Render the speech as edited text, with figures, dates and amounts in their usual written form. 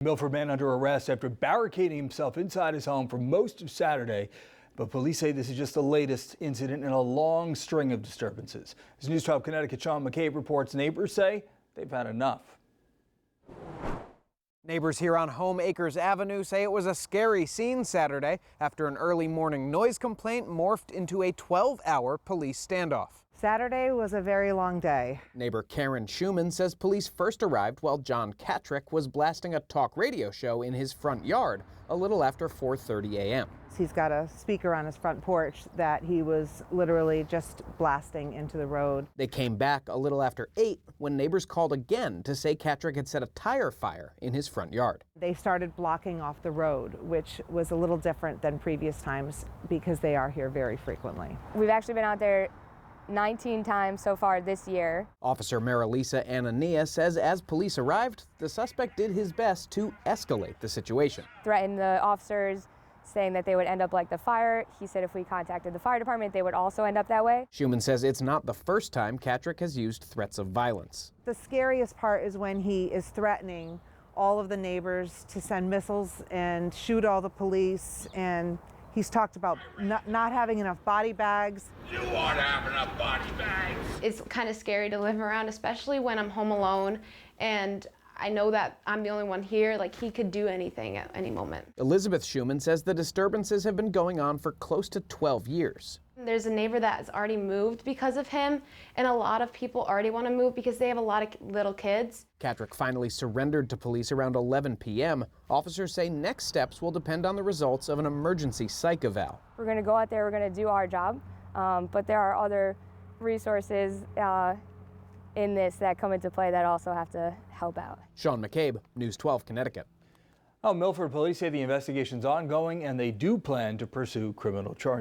Milford man under arrest after barricading himself inside his home for most of Saturday. But police say this is just the latest incident in a long string of disturbances. As News 12 Connecticut Sean McCabe reports, neighbors say they've had enough. Neighbors here on Home Acres Avenue say it was a scary scene Saturday after an early morning noise complaint morphed into a 12-hour police standoff. Saturday was a very long day. Neighbor Karen Schumann says police first arrived while John Katrick was blasting a talk radio show in his front yard a little after 4:30 a.m. He's got a speaker on his front porch that he was literally just blasting into the road. They came back a little after 8 when neighbors called again to say Katrick had set a tire fire in his front yard. They started blocking off the road, which was a little different than previous times because they are here very frequently. We've actually been out there 19 times so far this year. Officer Marilisa Anania says as police arrived, the suspect did his best to escalate the situation. Threatened the officers, saying that they would end up like the fire. He said if we contacted the fire department, they would also end up that way. Schumann says it's not the first time Katrick has used threats of violence. The scariest part is when he is threatening all of the neighbors to send missiles and shoot all the police, and he's talked about not having enough body bags. You ought to have enough body bags. It's kind of scary to live around, especially when I'm home alone and I know that I'm the only one here. Like, he could do anything at any moment. Elizabeth Schumann says the disturbances have been going on for close to 12 years. There's a neighbor that has already moved because of him, and a lot of people already want to move because they have a lot of little kids. Katrick finally surrendered to police around 11 p.m. Officers say next steps will depend on the results of an emergency psych eval. We're going to go out there, we're going to do our job, but there are other resources in this that come into play that also have to help out. Sean McCabe, News 12 Connecticut. Milford police say the investigation's ongoing and they do plan to pursue criminal charges.